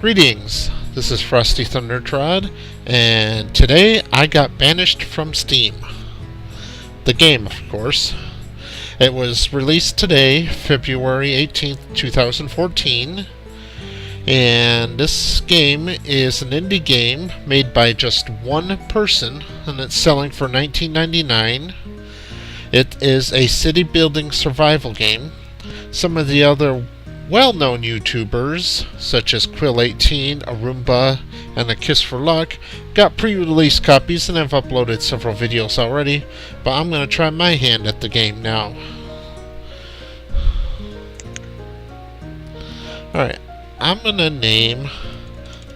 Greetings, this is Frosty Thundertrod, and today I got banished from Steam. The game, of course. It was released today, February 18th, 2014, and this game is an indie game made by just one person, and it's selling for $19.99. It is a city building survival game. Some of the other well-known YouTubers, such as Quill18, Arumba, and A Kiss for Luck, got pre-release copies and have uploaded several videos already, but I'm going to try my hand at the game now. Alright, I'm going to name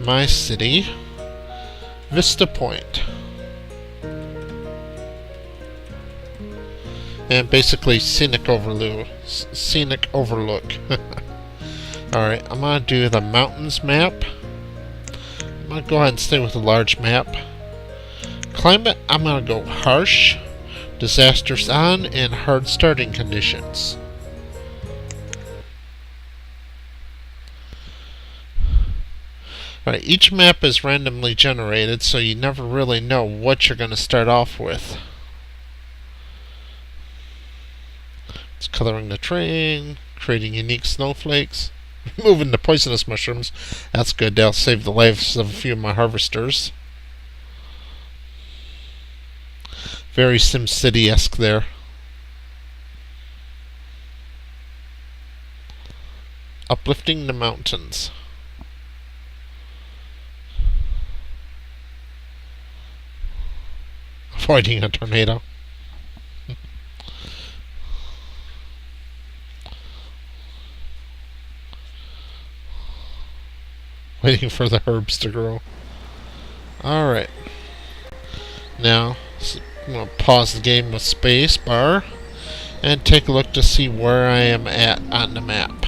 my city Vista Point. And basically Scenic Overlook. Alright, I'm going to do the mountains map. I'm going to go ahead and stay with a large map. Climate, I'm going to go harsh, disasters on, and hard starting conditions. Alright, each map is randomly generated, so you never really know what you're going to start off with. It's coloring the terrain, creating unique snowflakes, removing the poisonous mushrooms. That's good, they'll save the lives of a few of my harvesters. Very SimCity-esque there. Uplifting the mountains. Avoiding a tornado. Waiting for the herbs to grow. Alright. Now, I'm going to pause the game with space bar and take a look to see where I am at on the map.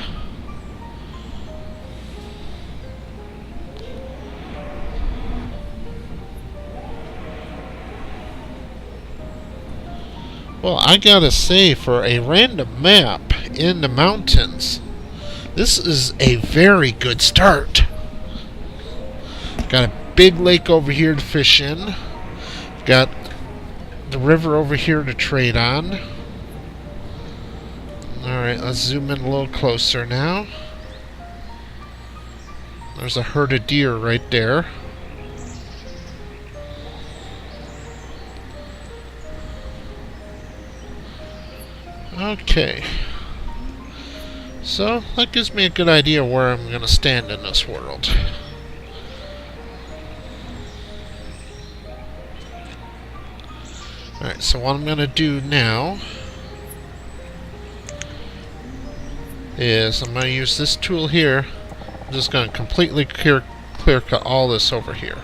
Well, I gotta say, for a random map in the mountains, this is a very good start. Got a big lake over here to fish in. Got the river over here to trade on. Alright, let's zoom in a little closer now. There's a herd of deer right there. Okay. So, that gives me a good idea where I'm going to stand in this world. Alright, so what I'm going to do now is I'm going to use this tool here. I'm just going to completely clear cut all this over here.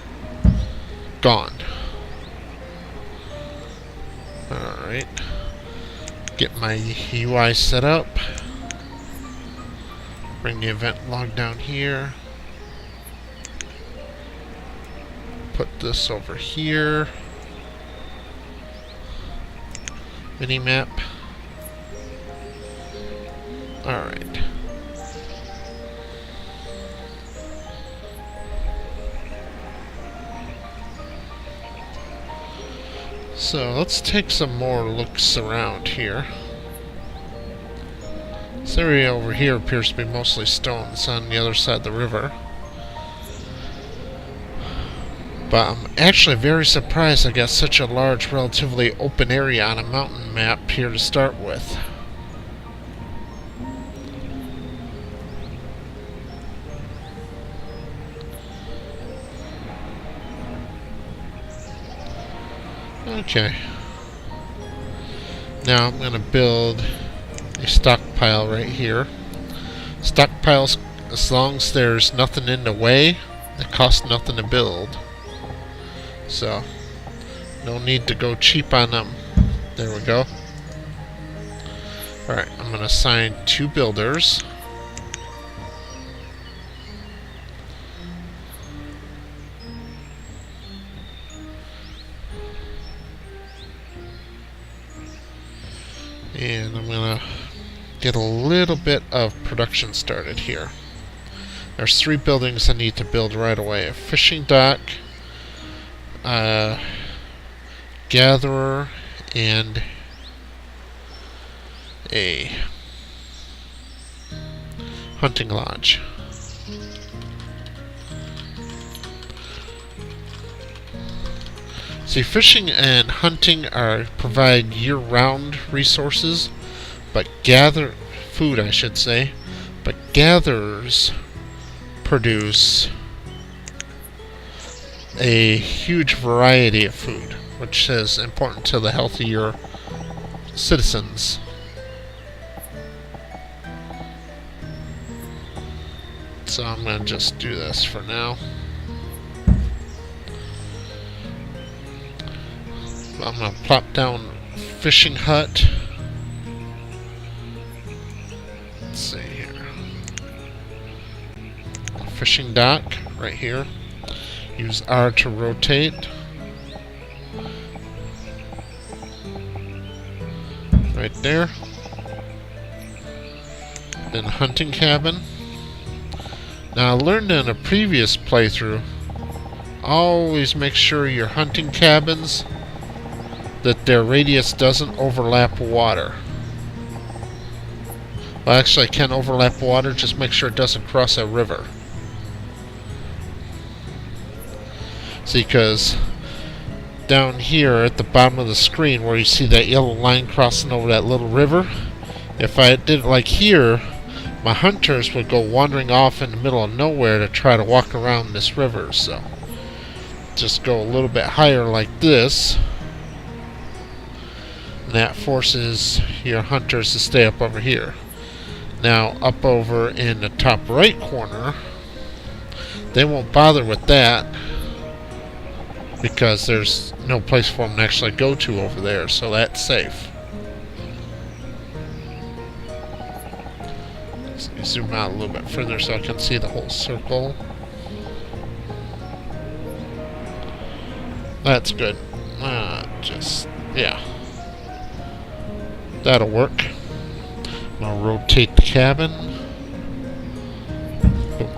Gone. Alright. Get my UI set up. Bring the event log down here. Put this over here. Minimap. Alright. So let's take some more looks around here. This area over here appears to be mostly stone. It's on the other side of the river. But I'm actually very surprised I got such a large, relatively open area on a mountain map here to start with. Okay. Now I'm going to build a stockpile right here. Stockpiles, as long as there's nothing in the way, it costs nothing to build. So, no need to go cheap on them. There we go. Alright, I'm going to assign 2 builders. And I'm going to get a little bit of production started here. There's 3 buildings I need to build right away. A fishing dock, gatherer, and a hunting lodge. See, fishing and hunting provide year-round resources, but food, I should say. But gatherers produce a huge variety of food, which is important to the healthier citizens. So I'm going to just do this for now. I'm going to plop down fishing hut. Let's see here. Fishing dock right here. Use R to rotate. Right there. Then hunting cabin. Now I learned in a previous playthrough, always make sure your hunting cabins, that their radius doesn't overlap water. Well, actually, it can overlap water, just make sure it doesn't cross a river. See, because down here at the bottom of the screen where you see that yellow line crossing over that little river, if I did it like here, my hunters would go wandering off in the middle of nowhere to try to walk around this river. So just go a little bit higher like this, and that forces your hunters to stay up over here. Now up over in the top right corner, they won't bother with that because there's no place for them to actually go to over there, so that's safe. Let me zoom out a little bit further so I can see the whole circle. That's good. Yeah. That'll work. I'm going to rotate the cabin. Boom.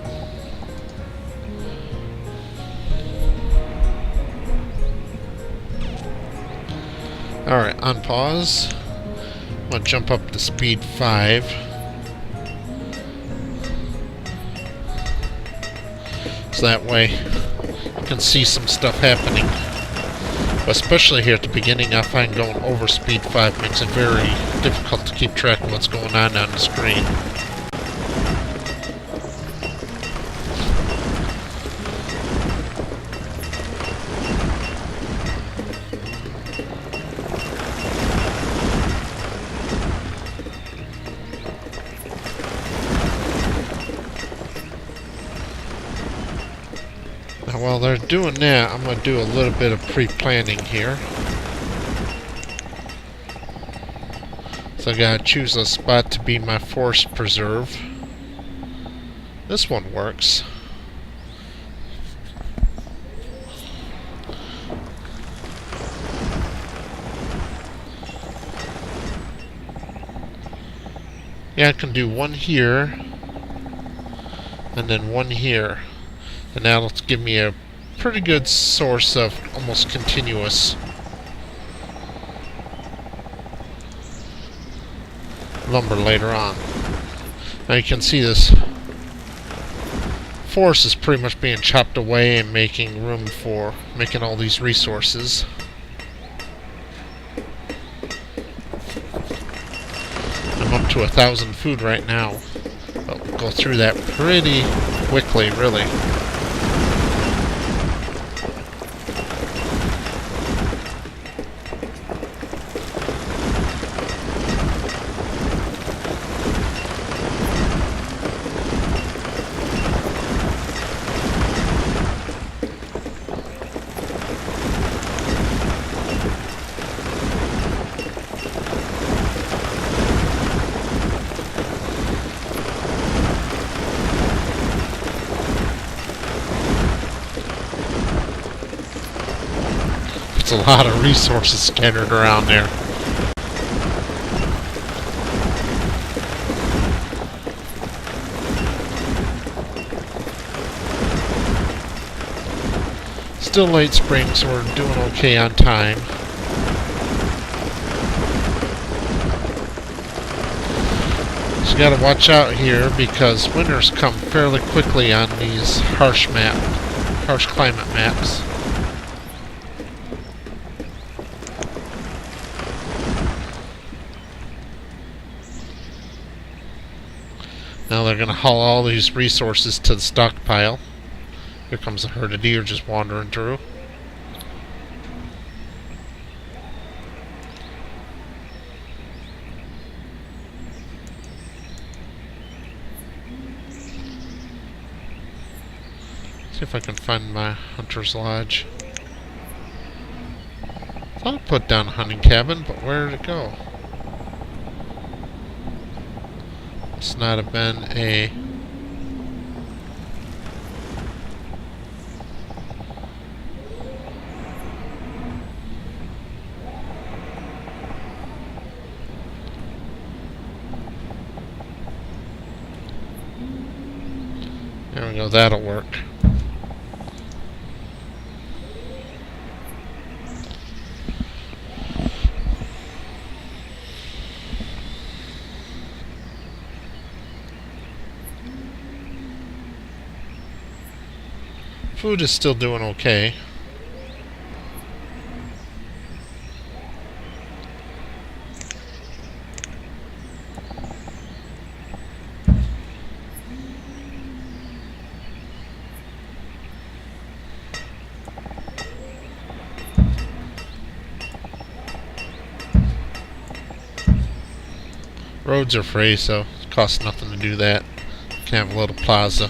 Alright, on pause. I'm going to jump up to speed 5. So that way you can see some stuff happening. But especially here at the beginning, I find going over speed 5 makes it very difficult to keep track of what's going on the screen. Now while they're doing that, I'm going to do a little bit of pre-planning here. So I gotta choose a spot to be my forest preserve. This one works. Yeah, I can do one here and then one here, and that'll give me a pretty good source of almost continuous lumber later on. Now you can see this forest is pretty much being chopped away and making room for making all these resources. I'm up to 1,000 food right now, but we'll go through that pretty quickly, really. It's a lot of resources scattered around there. still late spring, so we're doing okay on time. So you gotta watch out here because winters come fairly quickly on these harsh climate maps. Now they're gonna haul all these resources to the stockpile. Here comes a herd of deer just wandering through. See if I can find my hunter's lodge. I thought I put down a hunting cabin, but where did it go? Must not have been a... There we go, that'll work. Food is still doing okay. Roads are free, so it costs nothing to do that. You can have a little plaza.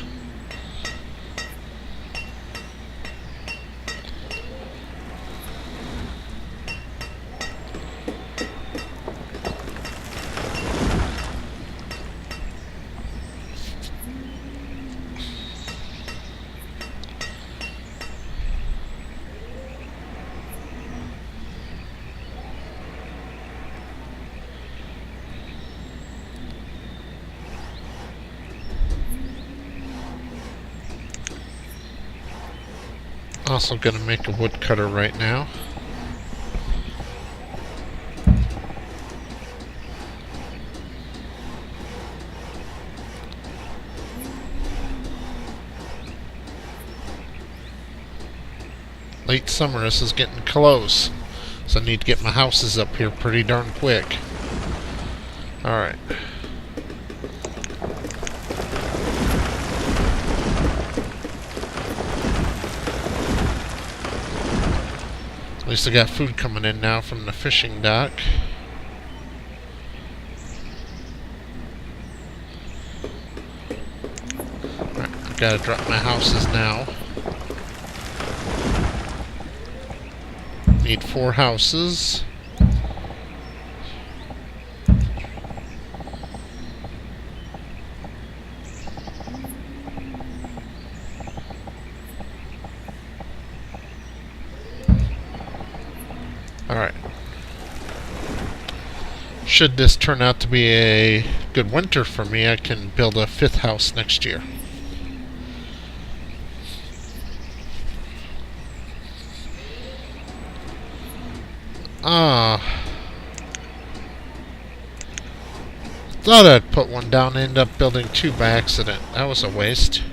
Also gonna make a woodcutter right now. Late summer, this is getting close, so I need to get my houses up here pretty darn quick. Alright. At least I got food coming in now from the fishing dock. Alright, I've got to drop my houses now. Need 4 houses. Alright. Should this turn out to be a good winter for me, I can build a 5th house next year. Thought I'd put one down, ended up building 2 by accident. That was a waste.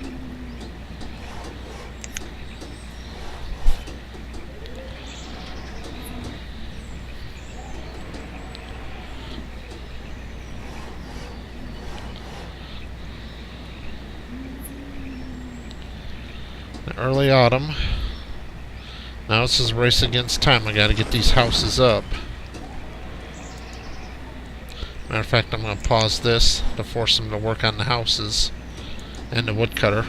Early autumn. Now this is a race against time. I gotta get these houses up. Matter of fact, I'm gonna pause this to force them to work on the houses and the woodcutter.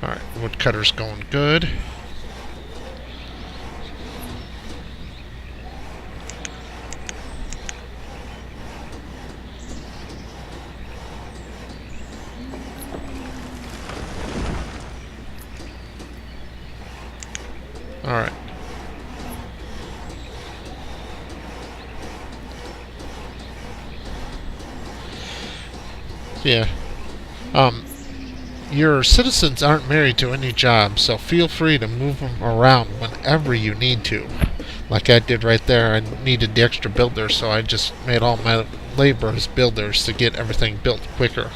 Alright, woodcutter's going good. Alright. Yeah. Your citizens aren't married to any job, so feel free to move them around whenever you need to. Like I did right there, I needed the extra builders, so I just made all my laborers builders to get everything built quicker.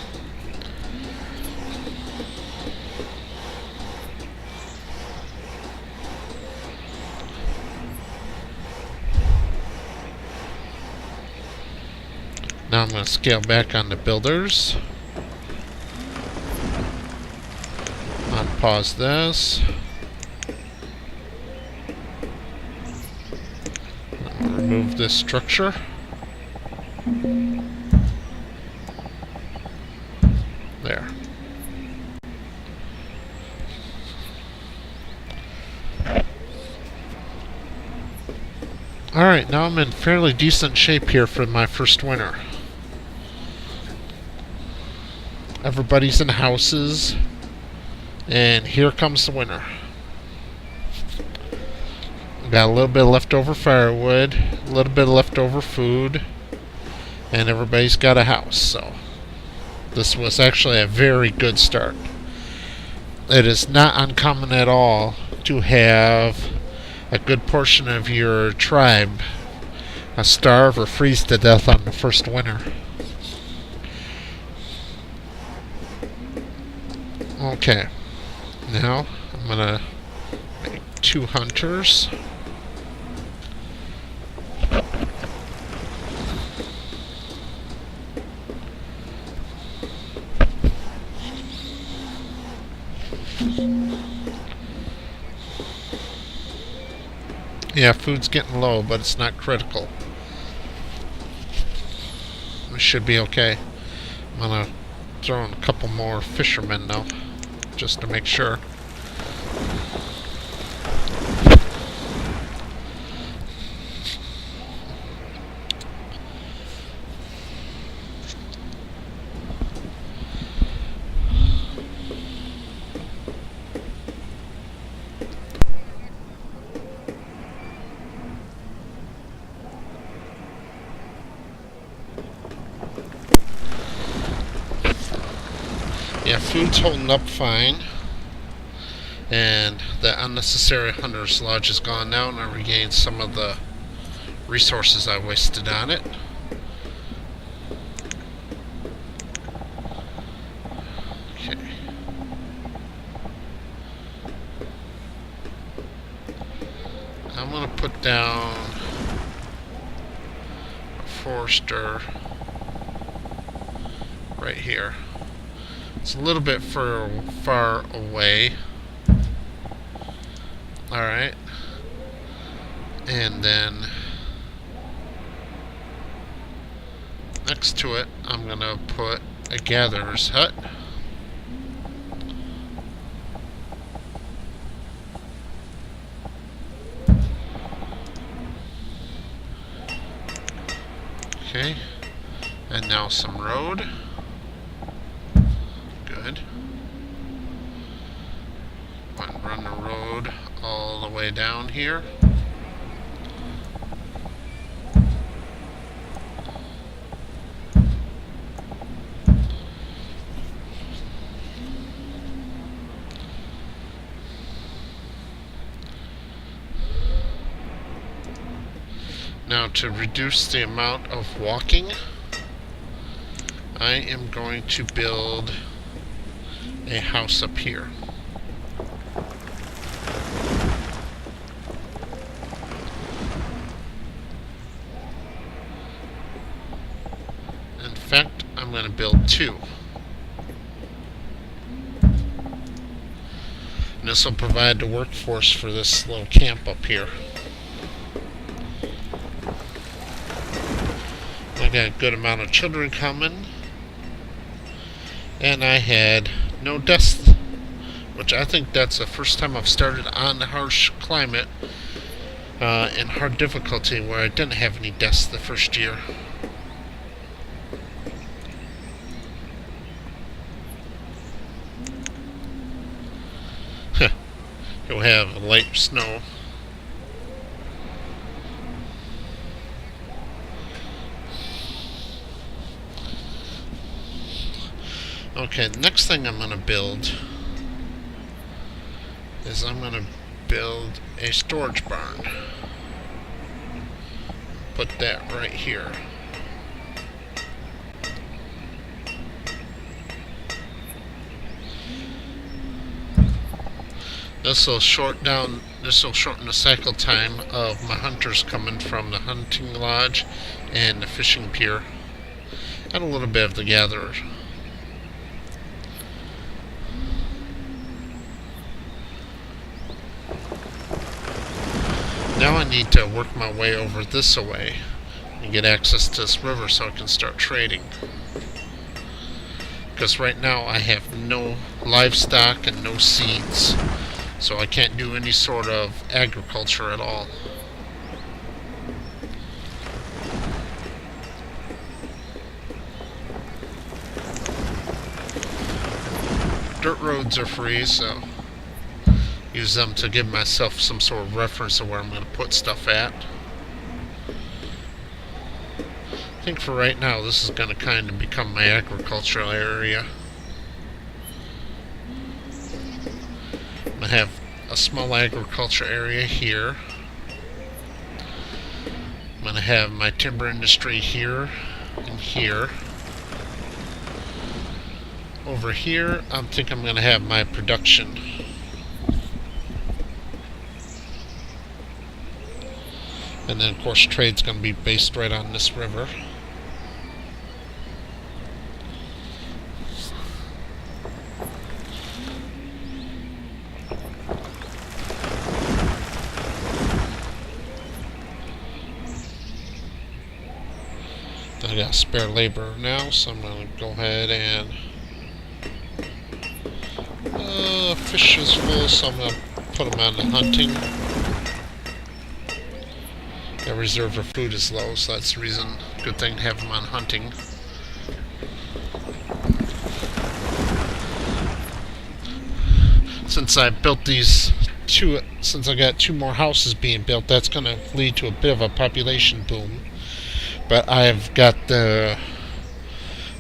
Now I'm going to scale back on the builders. Unpause this. Remove this structure. There. Alright, now I'm in fairly decent shape here for my first winter. Everybody's in houses, and here comes the winter. Got a little bit of leftover firewood, a little bit of leftover food, and everybody's got a house, so this was actually a very good start. It is not uncommon at all to have a good portion of your tribe starve or freeze to death on the first winter. Okay, now I'm gonna make 2 hunters. Yeah, food's getting low, but it's not critical. It should be okay. I'm gonna throw in a couple more fishermen now, just to make sure. Yeah, food's holding up fine. And the unnecessary hunter's lodge is gone now, and I regained some of the resources I wasted on it. Okay. I'm going to put down a forester right here. It's a little bit far away. Alright. And then next to it, I'm going to put a gatherer's hut. Okay. And now some road. Good. Run the road all the way down here. Now, to reduce the amount of walking, I am going to build a house up here. In fact, I'm going to build 2. And this will provide the workforce for this little camp up here. I got a good amount of children coming. And I had no deaths, which I think that's the first time I've started on the harsh climate in hard difficulty where I didn't have any deaths the first year. You'll have light snow. Okay, the next thing I'm going to build is I'm going to build a storage barn. Put that right here. This will shorten the cycle time of my hunters coming from the hunting lodge and the fishing pier, and a little bit of the gatherer. Now I need to work my way over this way and get access to this river so I can start trading. Because right now I have no livestock and no seeds, so I can't do any sort of agriculture at all. Dirt roads are free, so use them to give myself some sort of reference of where I'm going to put stuff at. I think for right now this is going to kind of become my agricultural area. I'm going to have a small agriculture area here. I'm going to have my timber industry here and here. Over here, I think I'm going to have my production. And then, of course, trade's going to be based right on this river. I got spare labor now, so I'm going to go ahead and fish is full, so I'm going to put them on the hunting. The reserve of food is low, so that's the reason. Good thing to have them on hunting. Since I built these since I got 2 more houses being built, that's going to lead to a bit of a population boom. But I've got the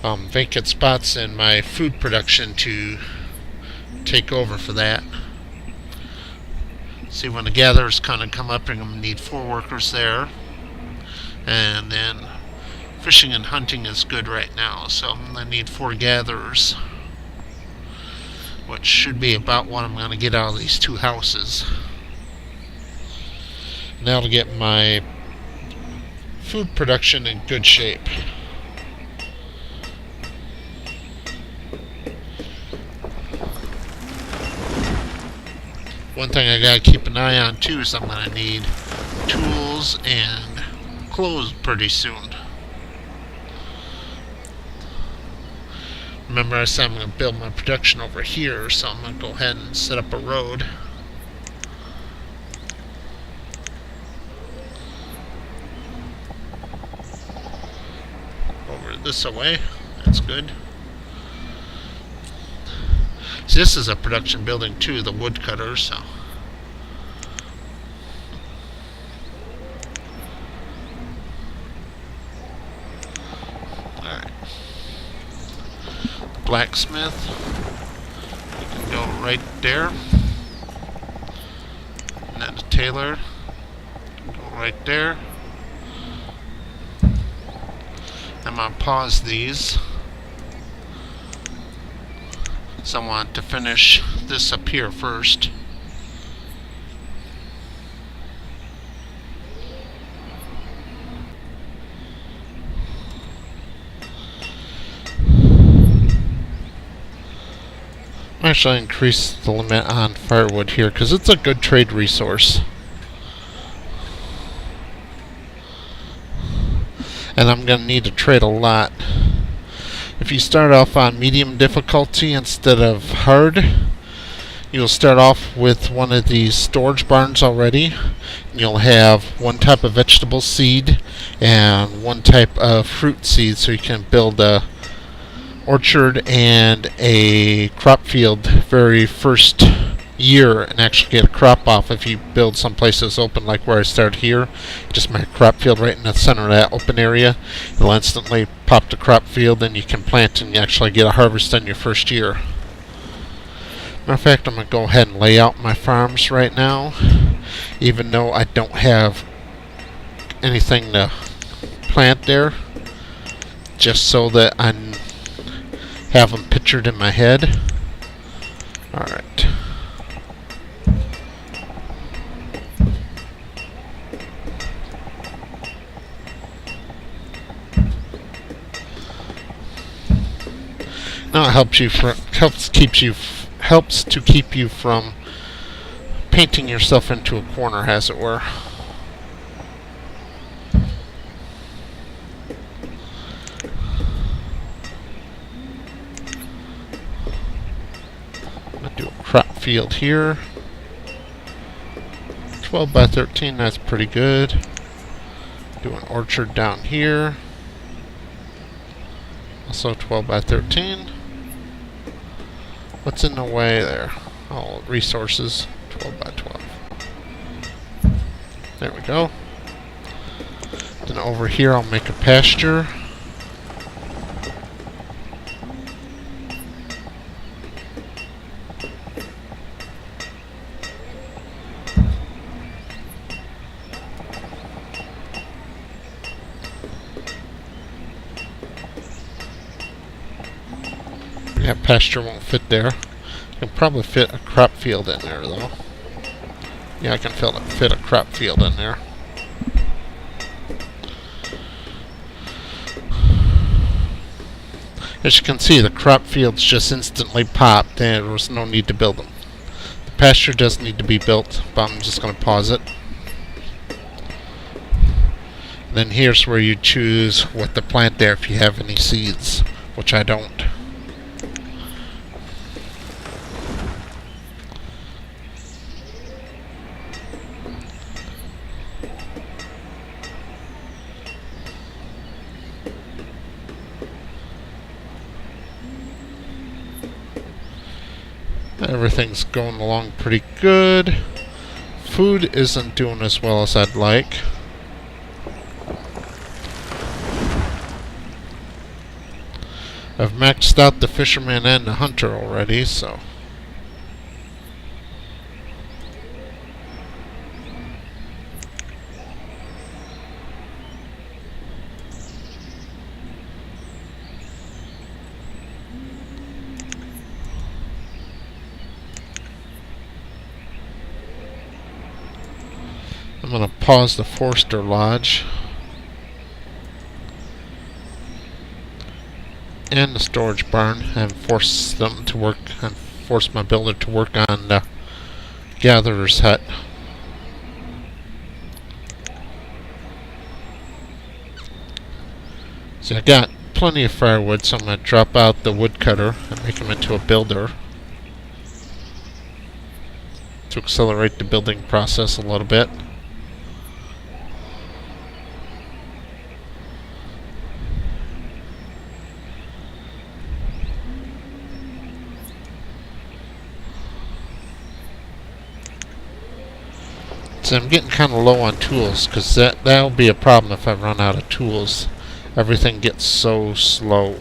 vacant spots in my food production to take over for that. See, when the gatherers kind of come up, I'm going to need 4 workers there. And then fishing and hunting is good right now, so I'm going to need 4 gatherers, which should be about what I'm going to get out of these 2 houses. Now to get my food production in good shape. One thing I gotta keep an eye on too is I'm gonna need tools and clothes pretty soon. Remember I said I'm gonna build my production over here, so I'm gonna go ahead and set up a road. Over this way, that's good. See, this is a production building too, the woodcutter, so. Alright. Blacksmith. We can go right there. And then the tailor. Go right there. I'm going to pause these. So I want to finish this up here first. Actually, increase the limit on firewood here because it's a good trade resource. And I'm going to need to trade a lot. If you start off on medium difficulty instead of hard, you'll start off with one of these storage barns already. You'll have 1 type of vegetable seed and 1 type of fruit seed, so you can build a orchard and a crop field very first year and actually get a crop off if you build someplace that's open, like where I started here. Just make a crop field right in the center of that open area. It'll instantly pop the crop field, and you can plant and you actually get a harvest in your first year. Matter of fact, I'm going to go ahead and lay out my farms right now, even though I don't have anything to plant there, just so that I have them pictured in my head. Alright. Now it helps to keep you from painting yourself into a corner, as it were. I'm gonna do a crop field here. 12 by 13, that's pretty good. Do an orchard down here. Also 12 by 13. What's in the way there? Oh, resources. 12 by 12. There we go. Then over here I'll make a pasture. Yeah, pasture won't fit there. I can probably fit a crop field in there, though. Yeah, I can fit a crop field in there. As you can see, the crop fields just instantly popped, and there was no need to build them. The pasture does need to be built, but I'm just going to pause it. Then here's where you choose what to plant there if you have any seeds, which I don't. Everything's going along pretty good. Food isn't doing as well as I'd like. I've maxed out the fisherman and the hunter already, so... I'm going to pause the Forester Lodge and the storage barn and force my builder to work on the gatherer's hut. So I got plenty of firewood, so I'm going to drop out the woodcutter and make him into a builder to accelerate the building process a little bit. So I'm getting kind of low on tools, because that'll be a problem if I run out of tools. Everything gets so slow.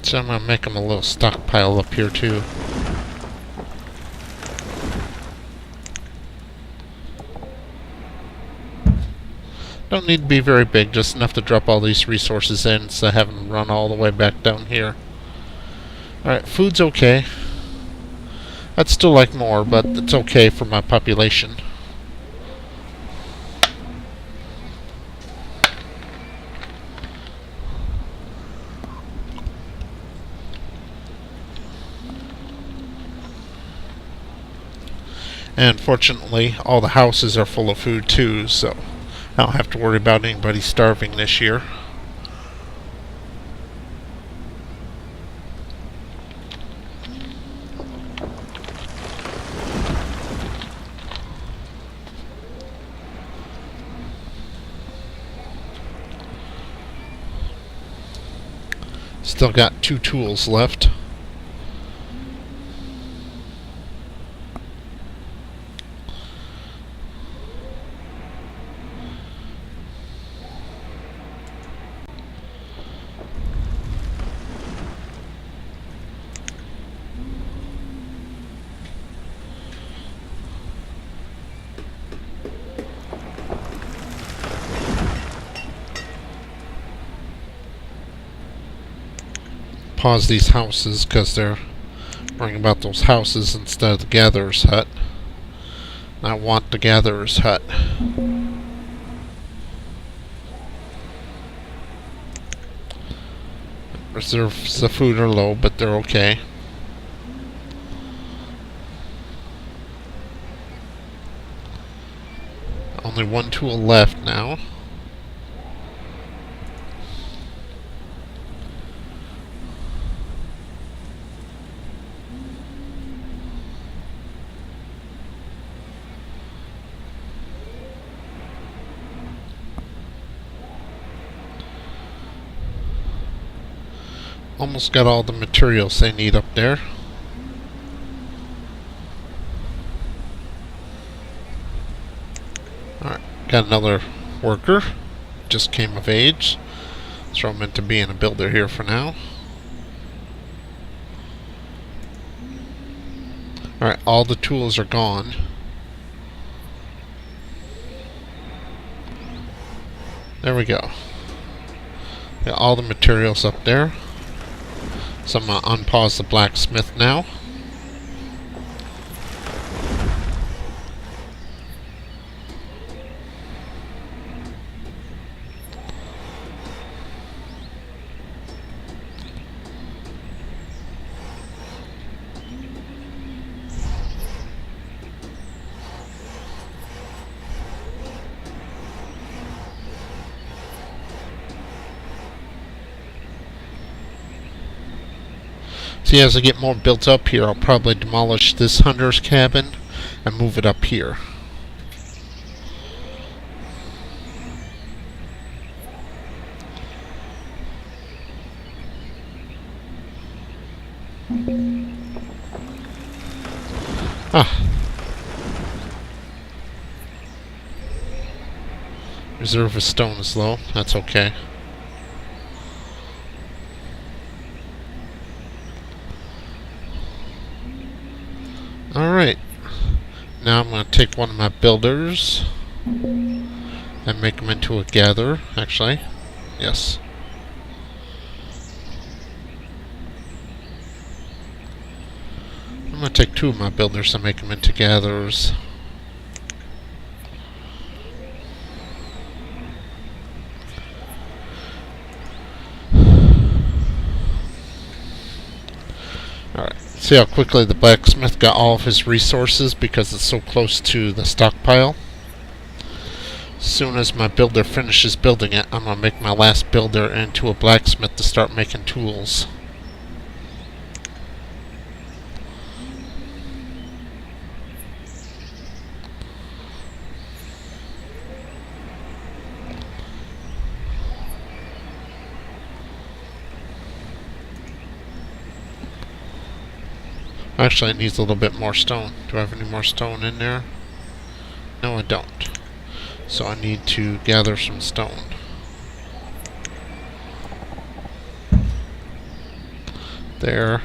So I'm going to make them a little stockpile up here too. Don't need to be very big, just enough to drop all these resources in instead of having them run all the way back down here. Alright, food's okay. I'd still like more, but it's okay for my population. And fortunately, all the houses are full of food too, so I don't have to worry about anybody starving this year. Still got 2 tools left. Pause these houses because they're worrying about those houses instead of the gatherer's hut. I want the gatherer's hut. Reserves of food are low, but they're okay. Only 1 tool left now. Almost got all the materials they need up there. Alright, got another worker. Just came of age. Throw him into being a builder here for now. Alright, all the tools are gone. There we go. Got all the materials up there. So I'm going to unpause the blacksmith now. See, as I get more built up here, I'll probably demolish this hunter's cabin and move it up here. Reserve of stone is low. That's okay. Alright, now I'm going to take one of my builders and make him into a gatherer, actually. Yes. I'm going to take 2 of my builders and make them into gatherers. See how quickly the blacksmith got all of his resources because it's so close to the stockpile. As soon as my builder finishes building it, I'm going to make my last builder into a blacksmith to start making tools. Actually, it needs a little bit more stone. Do I have any more stone in there? No, I don't. So I need to gather some stone. There.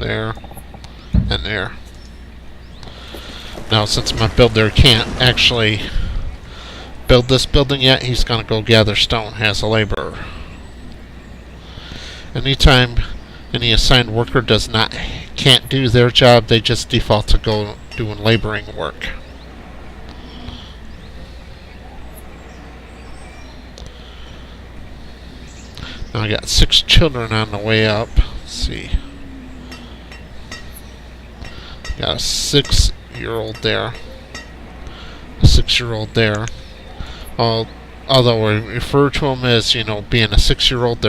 There. And there. Now, since my builder can't actually build this building yet, he's going to go gather stone as a laborer. Anytime any assigned worker can't do their job, they just default to go doing laboring work. Now I got 6 children on the way up. Let's see. Got a 6-year-old there. A 6-year-old there. Although we refer to them as, being a 6-year-old,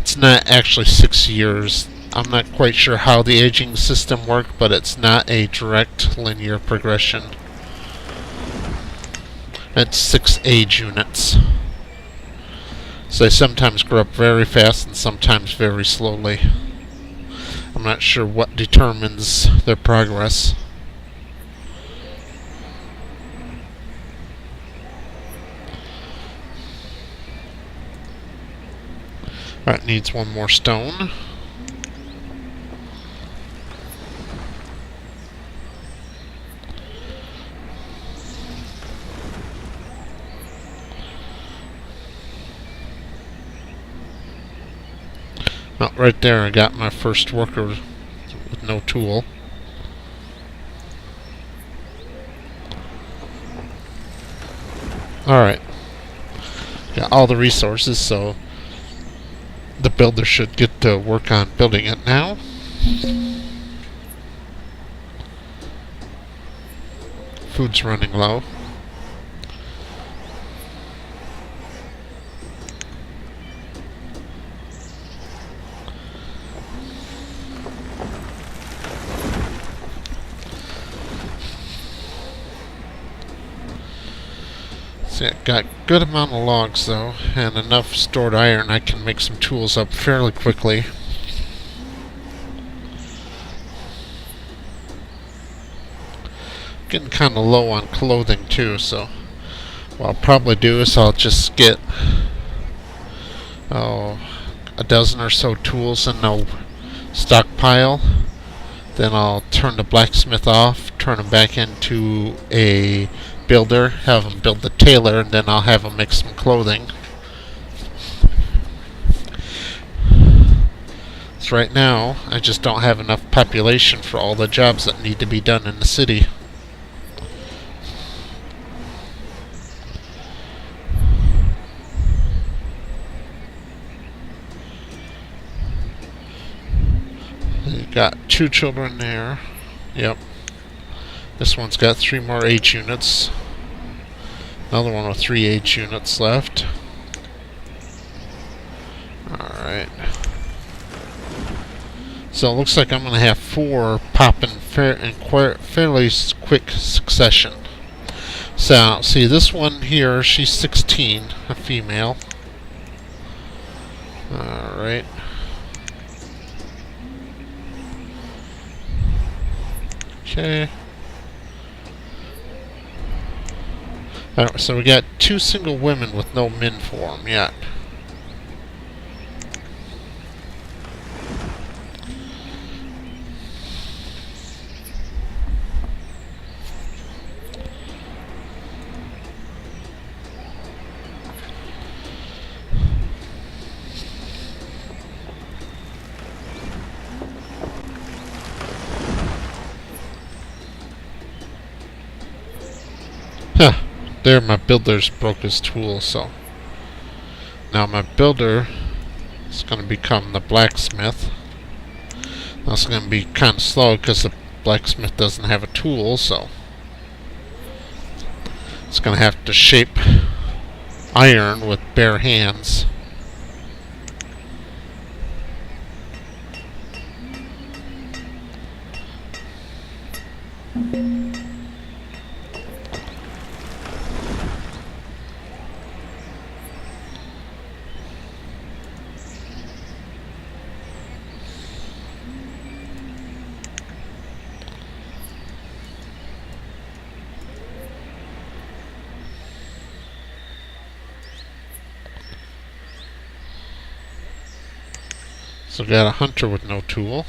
it's not actually 6 years. I'm not quite sure how the aging system works, but it's not a direct linear progression. It's 6 age units. So they sometimes grow up very fast and sometimes very slowly. I'm not sure what determines their progress. Alright, needs one more stone. Oh, right there I got my first worker with no tool. Alright. Got all the resources, so the builder should get to work on building it now. Food's running low. See, got good amount of logs though, and enough stored iron I can make some tools up fairly quickly. Getting kind of low on clothing too, so what I'll probably do is I'll just get a dozen or so tools and I'll stockpile. Then I'll turn the blacksmith off, turn him back into a builder, have him build the tailor, and then I'll have him make some clothing. So right now, I just don't have enough population for all the jobs that need to be done in the city. You've got 2 children there. Yep. This one's got 3 more H units. Another one with 3 H units left. Alright. So it looks like I'm going to have 4 pop in fairly quick succession. So, see this one here, she's 16, a female. Alright. Okay. Alright, so we got 2 single women with no men form yet. Huh. There, my builder's broke his tool, so now my builder is going to become the blacksmith. That's going to be kind of slow because the blacksmith doesn't have a tool, so it's going to have to shape iron with bare hands. So got a hunter with no tool.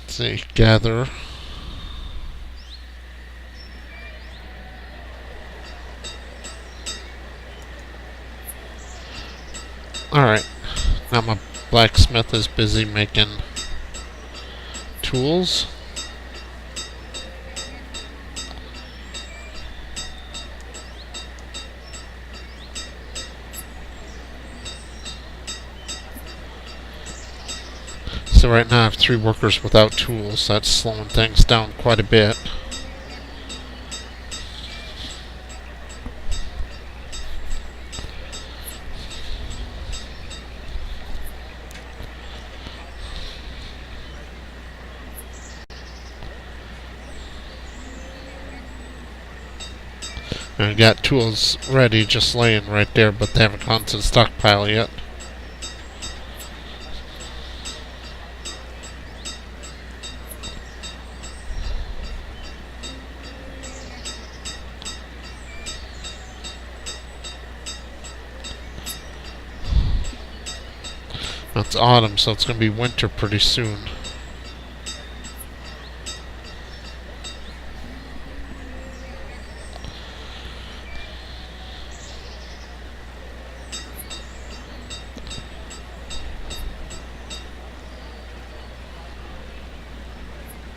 Let's see, gather. Alright, now my blacksmith is busy making tools. So right now I have 3 workers without tools. That's slowing things down quite a bit. And I got tools ready just laying right there, but they haven't gone to the stockpile yet. It's autumn, so it's going to be winter pretty soon.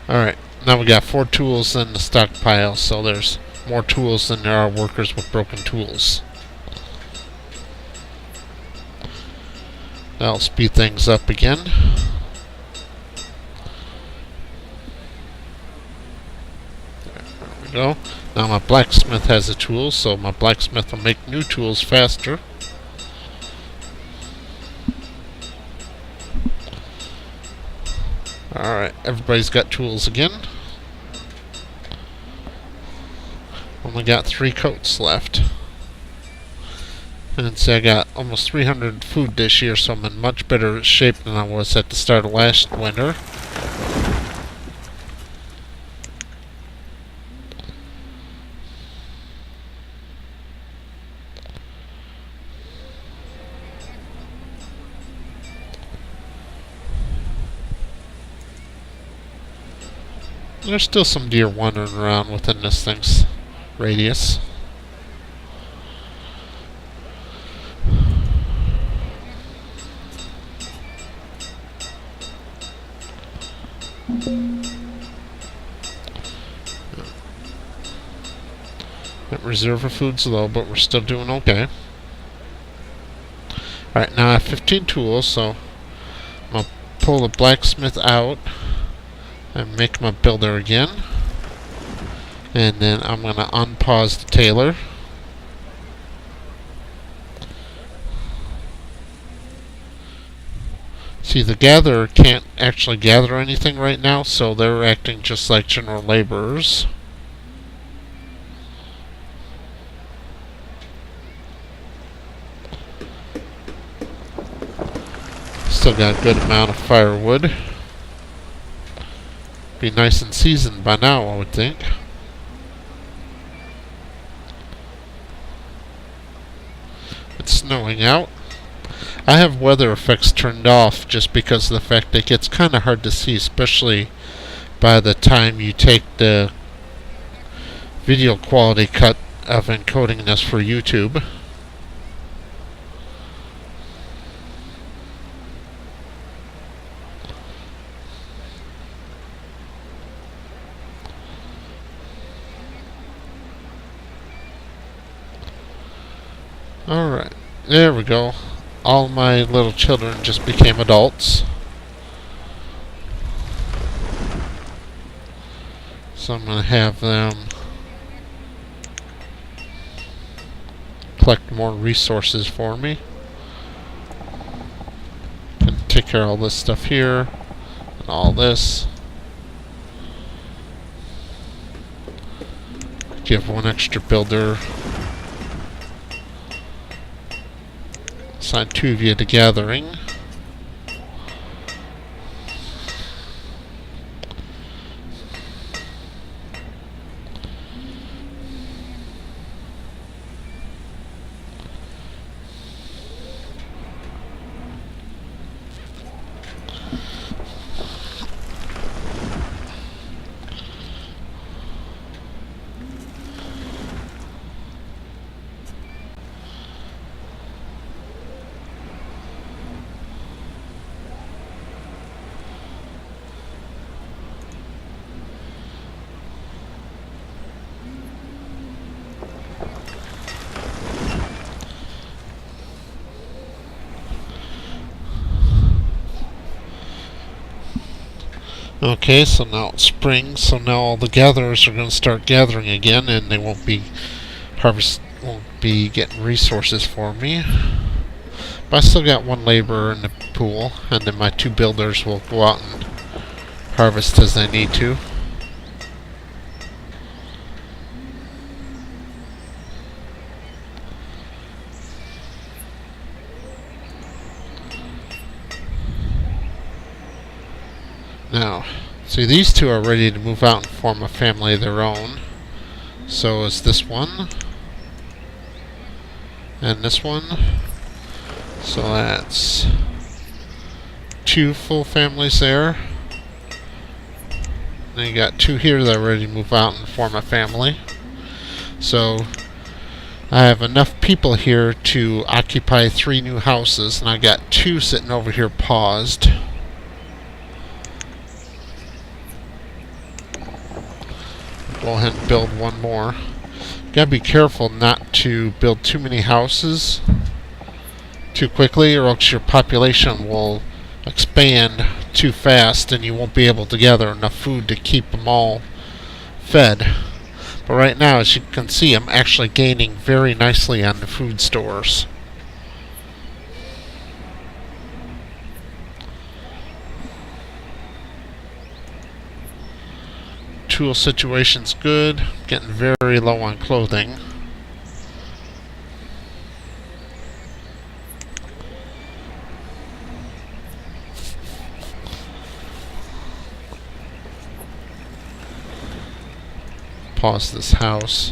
Alright, now we got 4 tools in the stockpile, so there's more tools than there are workers with broken tools. That'll speed things up again. There we go. Now my blacksmith has a tool, so my blacksmith will make new tools faster. Alright, everybody's got tools again. Only got 3 coats left. And see, I got almost 300 food this year, so I'm in much better shape than I was at the start of last winter. There's still some deer wandering around within this thing's radius. That reserve of food's low, but we're still doing okay. Alright, now I have 15 tools, so I'm going to pull the blacksmith out and make my builder again. And then I'm going to unpause the tailor. See, the gatherer can't actually gather anything right now, so they're acting just like general laborers. Still got a good amount of firewood. Be nice and seasoned by now, I would think. It's snowing out. I have weather effects turned off just because of the fact that it gets kind of hard to see, especially by the time you take the video quality cut of encoding this for YouTube. Alright, there we go. All my little children just became adults. So I'm going to have them collect more resources for me. Can take care of all this stuff here and all this. Give one extra builder. Assign 2 of you to gathering. Okay, so now it's spring, so now all the gatherers are going to start gathering again, and they won't be getting resources for me. But I still got 1 laborer in the pool, and then my 2 builders will go out and harvest as they need to. Now, see, these two are ready to move out and form a family of their own. So is this one. And this one. So that's 2 full families there. Then you got 2 here that are ready to move out and form a family. So I have enough people here to occupy 3 new houses, and I got 2 sitting over here paused. Go ahead and build 1 more. Gotta be careful not to build too many houses too quickly, or else your population will expand too fast and you won't be able to gather enough food to keep them all fed. But right now, as you can see, I'm actually gaining very nicely on the food stores. Tool situation's good. Getting very low on clothing. Pause this house.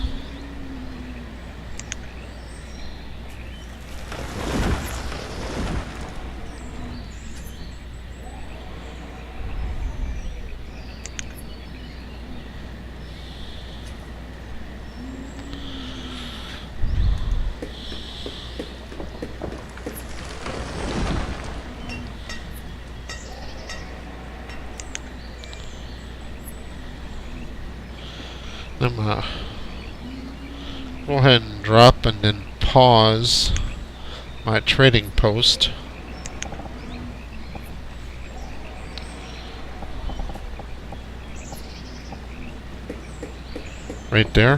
I'm gonna go ahead and drop and then pause my trading post. Right there.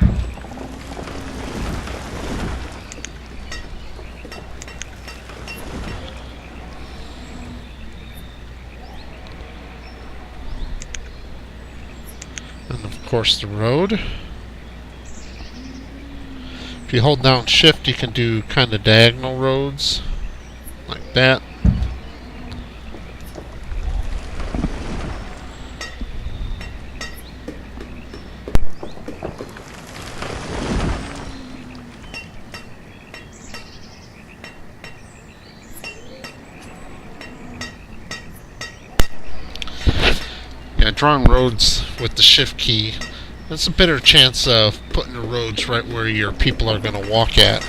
And of course the road. If you hold down shift, you can do kind of diagonal roads like that. Yeah, drawing roads with the shift key, that's a better chance of putting the roads right where your people are going to walk at.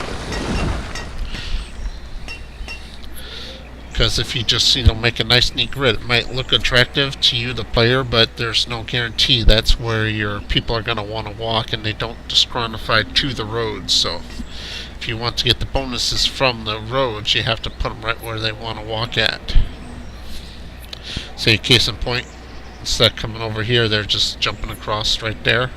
Because if you just, make a nice neat grid, it might look attractive to you, the player, but there's no guarantee that's where your people are going to want to walk, and they don't disqualify to the roads. So if you want to get the bonuses from the roads, you have to put them right where they want to walk at. Say, case in point, instead of coming over here, they're just jumping across right there.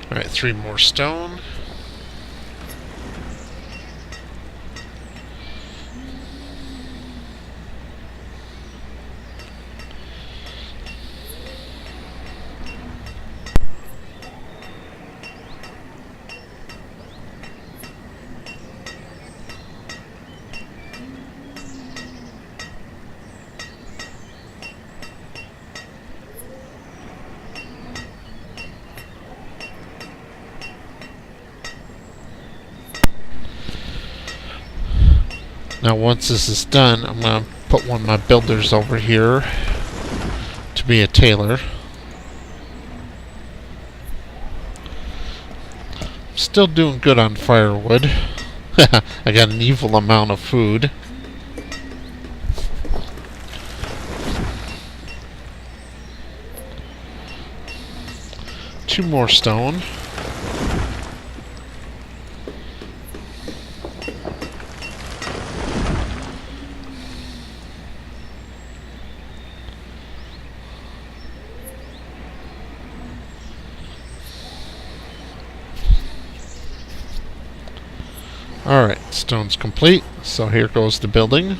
Alright, 3 more stone. Now once this is done, I'm going to put one of my builders over here to be a tailor. Still doing good on firewood. I got an evil amount of food. Two more stone. Alright, stone's complete, so here goes the building.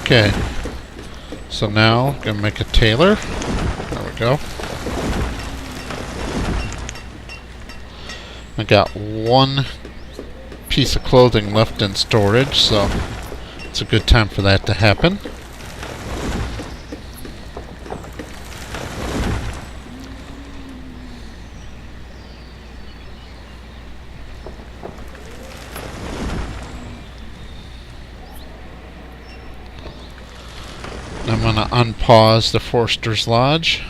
Okay. So now, I'm gonna make a tailor. There we go. I got one piece of clothing left in storage, so it's a good time for that to happen. I'm going to unpause the Forster's Lodge.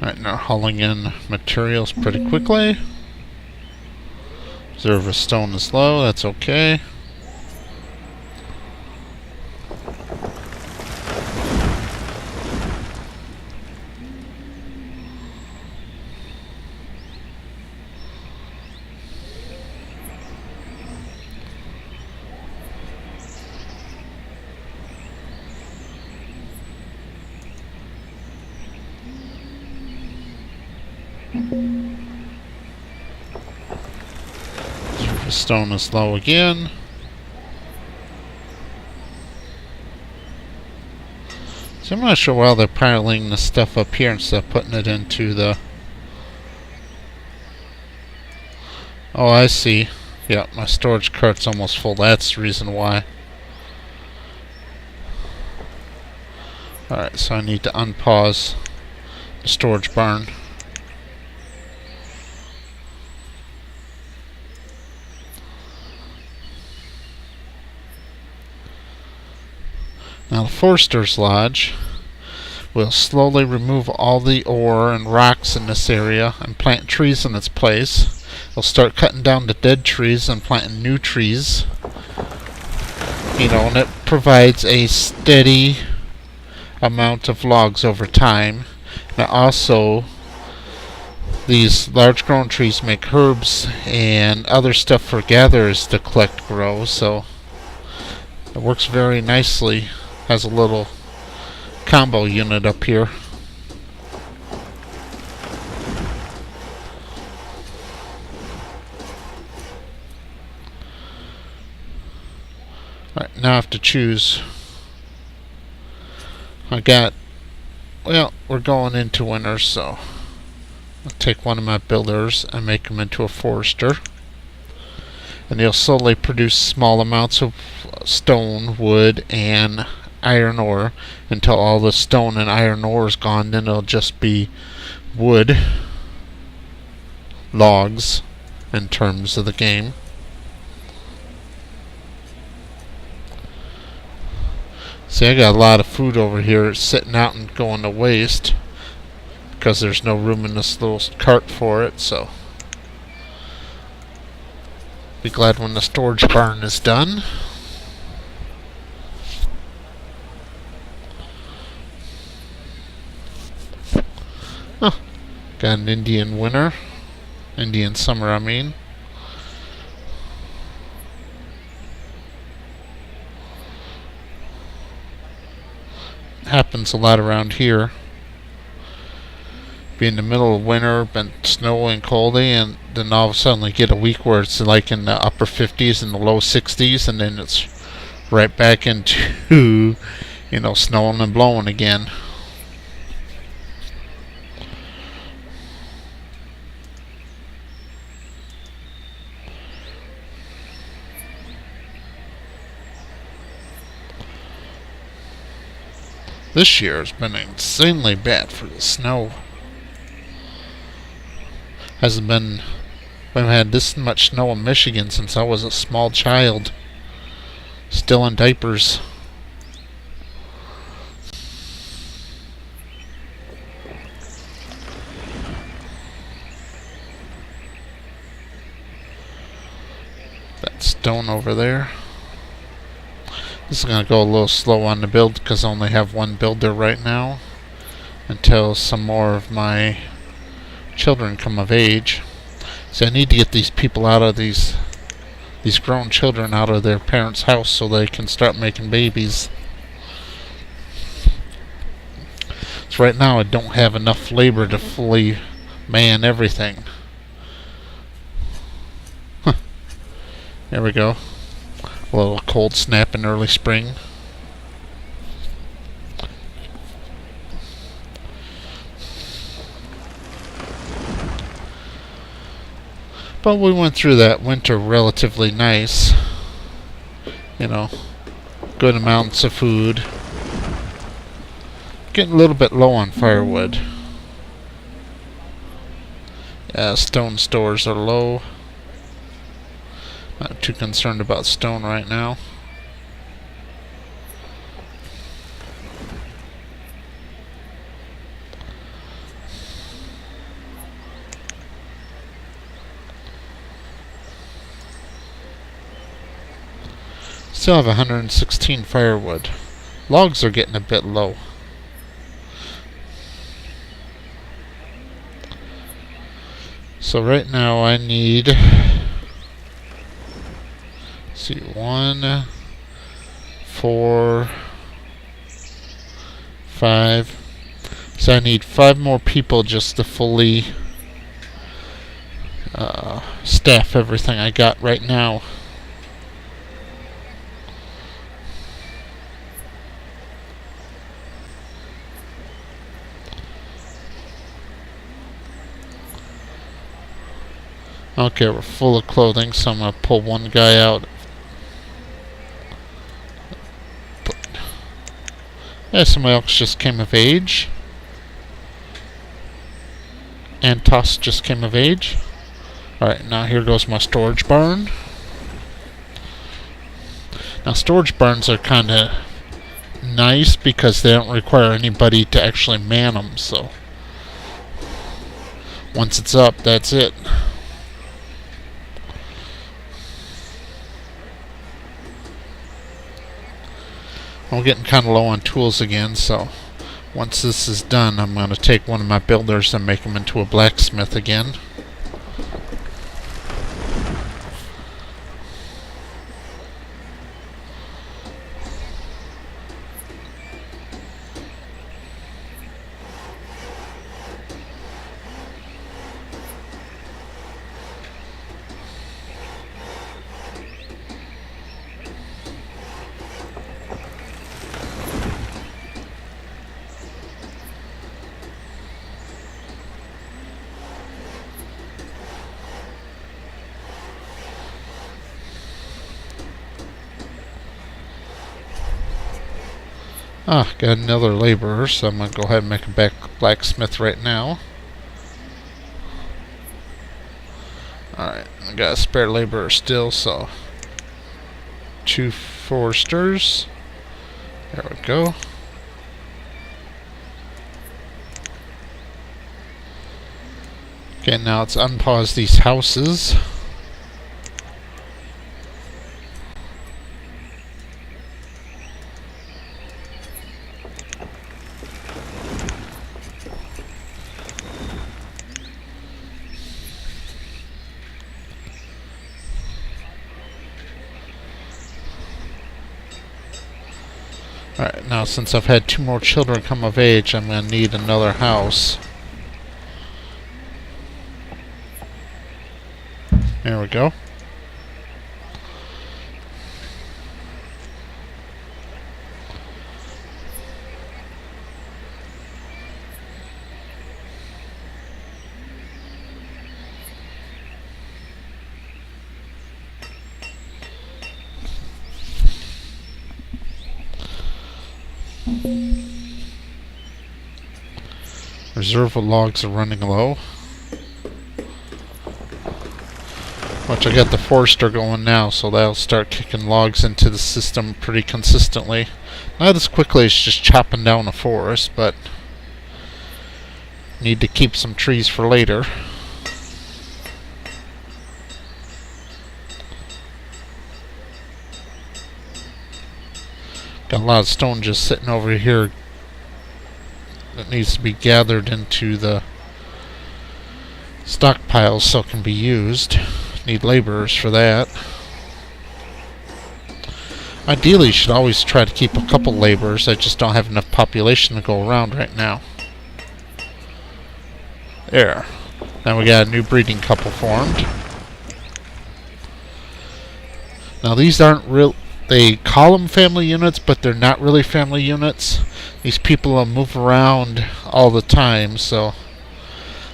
Alright, now hauling in materials pretty quickly. Reserve of stone is low, that's okay. The stone is low again. So I'm not sure why they're piling the stuff up here instead of putting it into the... Oh, I see. Yeah, my storage cart's almost full. That's the reason why. Alright, so I need to unpause the storage barn. Now the Forster's Lodge will slowly remove all the ore and rocks in this area and plant trees in its place. They'll start cutting down the dead trees and planting new trees. You know, and it provides a steady amount of logs over time. Now also, these large grown trees make herbs and other stuff for gatherers to collect grow, so it works very nicely. Has a little combo unit up here. Alright, now I have to choose. Well, we're going into winter, so I'll take one of my builders and make him into a forester. And he'll slowly produce small amounts of stone, wood, and iron ore until all the stone and iron ore is gone. Then it'll just be wood, logs in terms of the game. See, I got a lot of food over here sitting out and going to waste because there's no room in this little cart for it, so be glad when the storage barn is done. Oh, got an Indian winter. Indian summer, I mean. Happens a lot around here. Be in the middle of winter, been snowy and coldy, and then all of a sudden you get a week where it's like in the upper 50s and the low 60s, and then it's right back into, you know, snowing and blowing again. This year has been insanely bad for the snow. We haven't had this much snow in Michigan since I was a small child. Still in diapers. That stone over there. This is going to go a little slow on the build because I only have one builder right now until some more of my children come of age. So I need to get these people out of these grown children out of their parents' house so they can start making babies. So right now I don't have enough labor to fully man everything. Huh. There we go. A little cold snap in early spring. But we went through that winter relatively nice. You know, good amounts of food. Getting a little bit low on firewood. Yeah, stone stores are low. Not too concerned about stone right now. Still have 116 firewood. Logs are getting a bit low. So right now I need, let's see, 1, 4, 5. So I need 5 more people just to fully staff everything I got right now. Okay, we're full of clothing, so I'm going to pull one guy out. Yeah, somebody else just came of age. And Toss just came of age. Alright, now here goes my storage barn. Now storage barns are kind of nice because they don't require anybody to actually man them, so once it's up, that's it. I'm getting kind of low on tools again, so once this is done, I'm going to take one of my builders and make him into a blacksmith again. Got another laborer, so I'm going to go ahead and make a blacksmith right now. Alright, I got a spare laborer still, so 2 foresters. There we go. Okay, now let's unpause these houses. Alright, now since I've had 2 more children come of age, I'm going to need another house. There we go. Reserve of logs are running low. Which I got the forester going now, so that'll start kicking logs into the system pretty consistently. Not as quickly as just chopping down a forest, but need to keep some trees for later. Got a lot of stone just sitting over here that needs to be gathered into the stockpiles so it can be used. Need laborers for that. Ideally, you should always try to keep a couple laborers. I just don't have enough population to go around right now. There. Now we got a new breeding couple formed. Now these aren't real. They call them family units, but they're not really family units. These people will move around all the time, so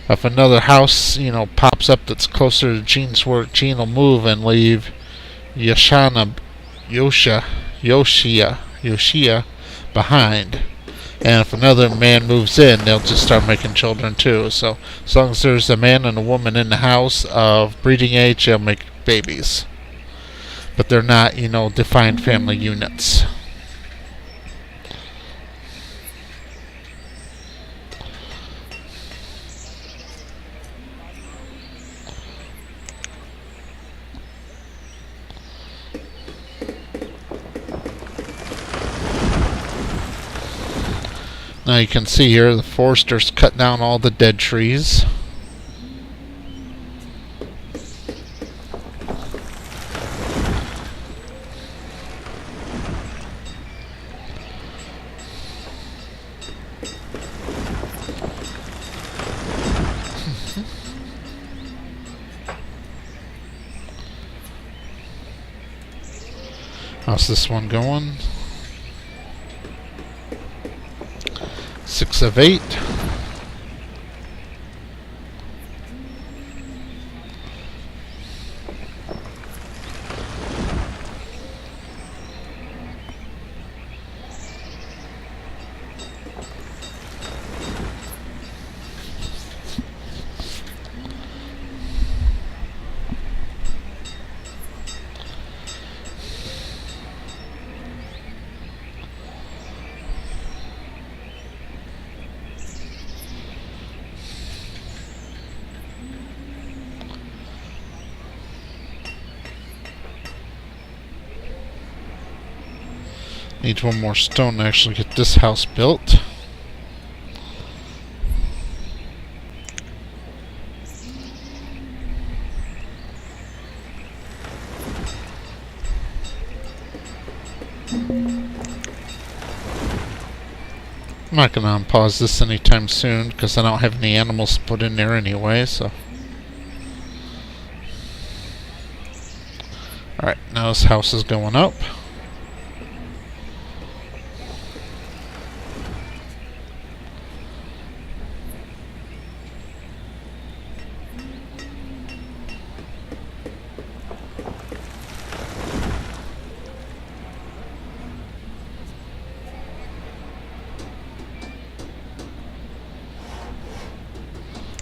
if another house, pops up that's closer to Gene's work, Gene will move and leave Yoshia behind. And if another man moves in, they'll just start making children too. So as long as there's a man and a woman in the house of breeding age, they'll make babies. But they're not, defined family units. Now you can see here the foresters cut down all the dead trees. How's this one going? 6 of 8. Needs one more stone to actually get this house built. I'm not going to unpause this anytime soon because I don't have any animals to put in there anyway, so. Alright, now this house is going up.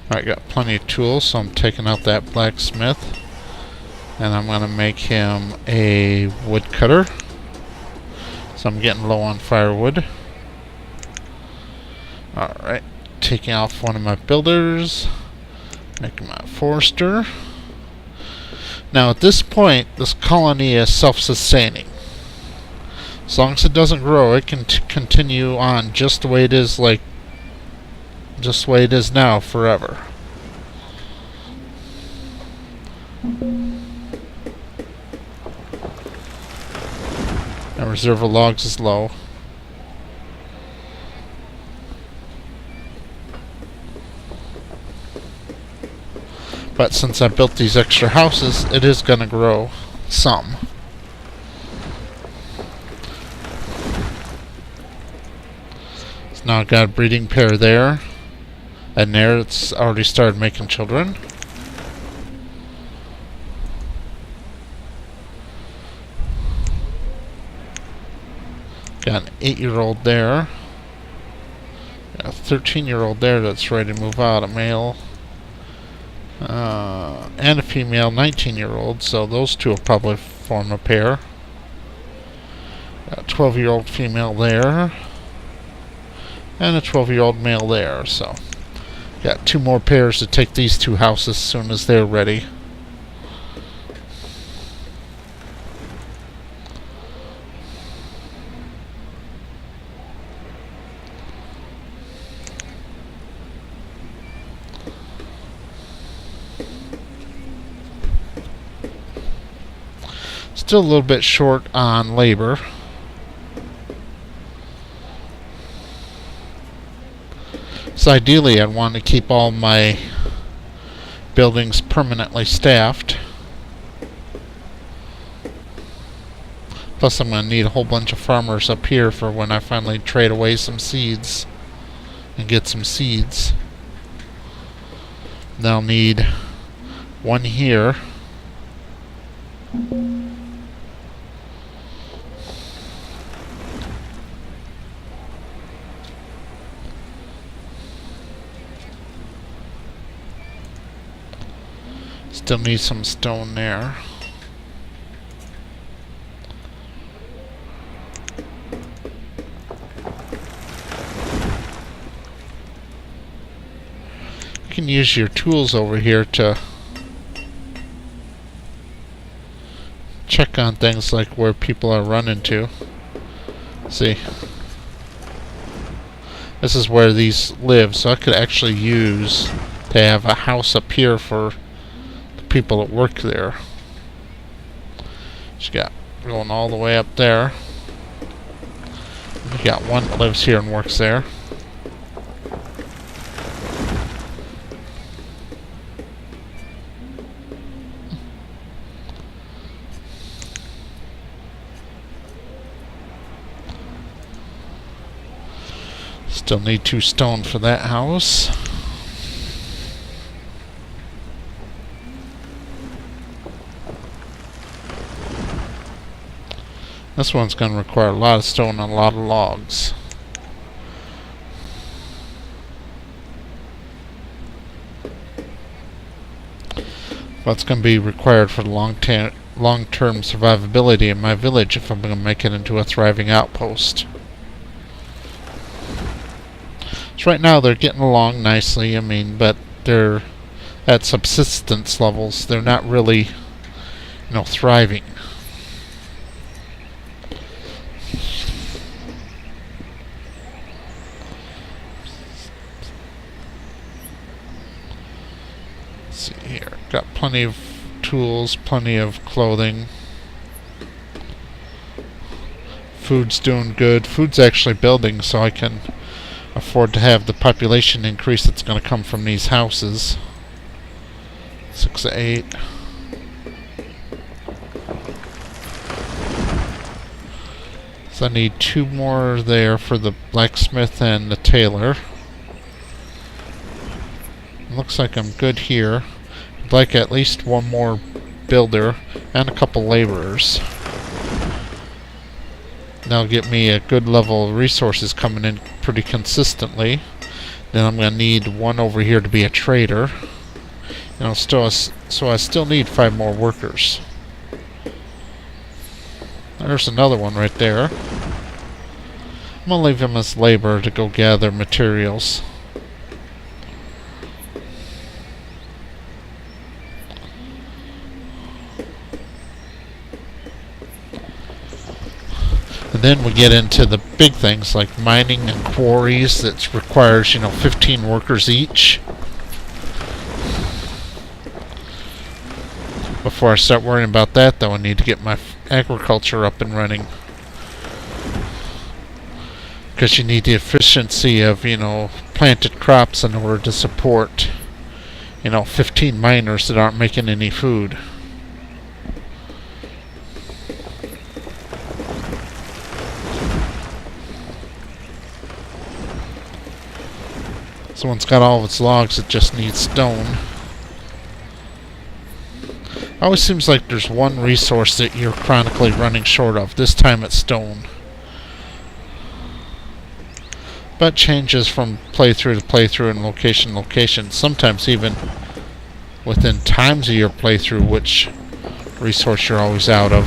I got plenty of tools, so I'm taking out that blacksmith and I'm going to make him a woodcutter. So I'm getting low on firewood. Alright, taking off one of my builders, making my forester. Now at this point, this colony is self-sustaining. As long as it doesn't grow, it can continue on just the way it is, just the way it is now, forever. Our reserve of logs is low. But since I built these extra houses, it is going to grow some. So now I've got a breeding pair there. And there it's already started making children. Got an 8-year-old there. Got a 13-year-old there that's ready to move out, a male. And a female 19-year-old, so those two will probably form a pair. Got a 12-year-old female there. And a 12-year-old male there, so. Got 2 more pairs to take these 2 houses as soon as they're ready. Still a little bit short on labor. So ideally I'd want to keep all my buildings permanently staffed. Plus I'm going to need a whole bunch of farmers up here for when I finally trade away some seeds and get some seeds. Then I'll need one here. Still need some stone there. You can use your tools over here to check on things like where people are running to. See, this is where these live, so I could actually use to have a house up here for the people that work there. She got going all the way up there. We got one that lives here and works there. Still need 2 stone for that house. This one's going to require a lot of stone and a lot of logs. What's going to be required for the long-term survivability in my village if I'm going to make it into a thriving outpost. So right now they're getting along nicely, I mean, but they're at subsistence levels. They're not really, thriving. Let's see here. Got plenty of tools, plenty of clothing. Food's doing good. Food's actually building, so I can afford to have the population increase that's going to come from these houses. 6 to 8. So I need 2 more there for the blacksmith and the tailor. Looks like I'm good here. I'd like at least 1 more builder and a couple laborers. That'll get me a good level of resources coming in pretty consistently. Then I'm going to need 1 over here to be a trader. So I still need 5 more workers. There's another one right there. I'm going to leave him as labor to go gather materials. And then we get into the big things like mining and quarries that requires, 15 workers each. Before I start worrying about that, though, I need to get my agriculture up and running. Because you need the efficiency of, planted crops in order to support, 15 miners that aren't making any food. So once it's got all of its logs, it just needs stone. Always seems like there's one resource that you're chronically running short of. This time it's stone. But changes from playthrough to playthrough and location to location. Sometimes even within times of your playthrough, which resource you're always out of.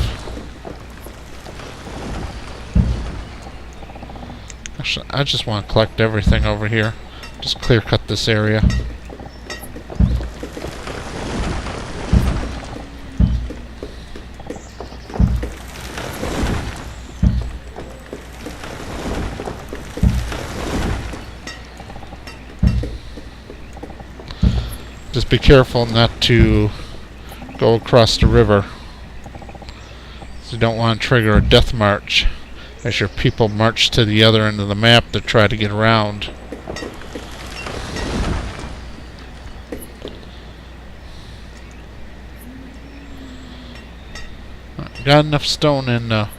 Actually, I just want to collect everything over here. Just clear cut this area. Just be careful not to go across the river. So you don't want to trigger a death march as your people march to the other end of the map to try to get around. Got enough stone in the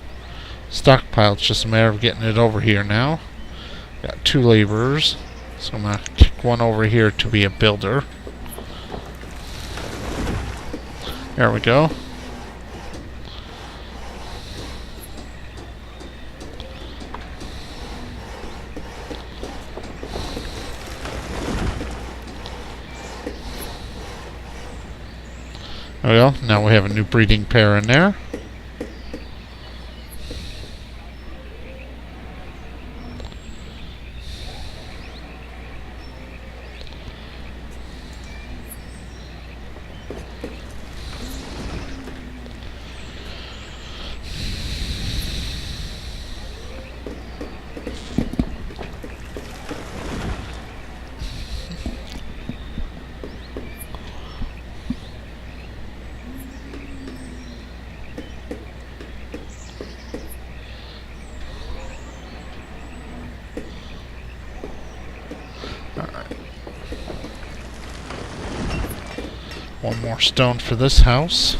stockpile. It's just a matter of getting it over here now. Got 2 laborers, so I'm gonna kick one over here to be a builder. There we go. There we go. Now we have a new breeding pair in there. One more stone for this house.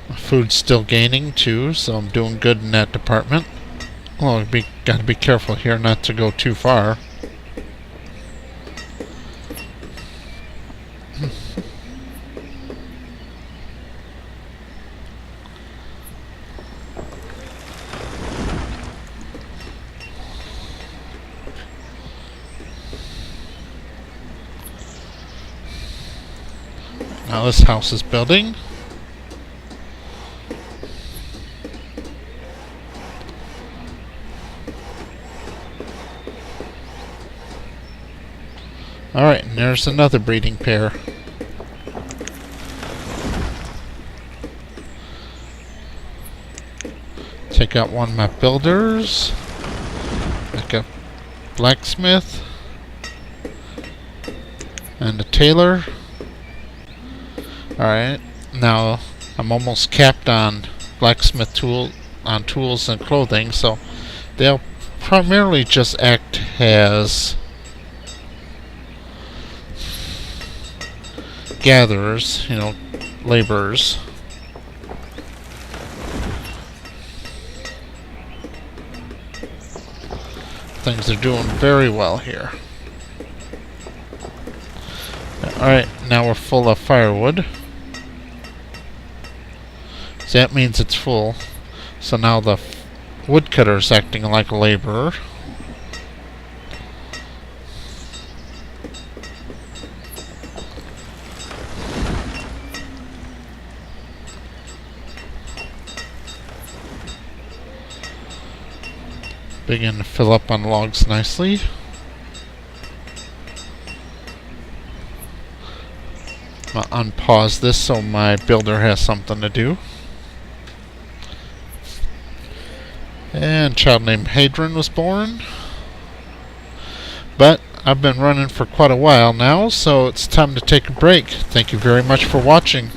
My food's still gaining too, so I'm doing good in that department. Well, gotta be careful here not to go too far. Now this house is building. Alright, and there's another breeding pair. Take out one of my builders. Make a blacksmith. And a tailor. Alright, now I'm almost capped on blacksmith tools and clothing, so they'll primarily just act as gatherers, laborers. Things are doing very well here. Alright, now we're full of firewood. So that means it's full. So now the woodcutter is acting like a laborer. Begin to fill up on logs nicely. I'm gonna unpause this so my builder has something to do. And a child named Hadron was born. But I've been running for quite a while now, so it's time to take a break. Thank you very much for watching.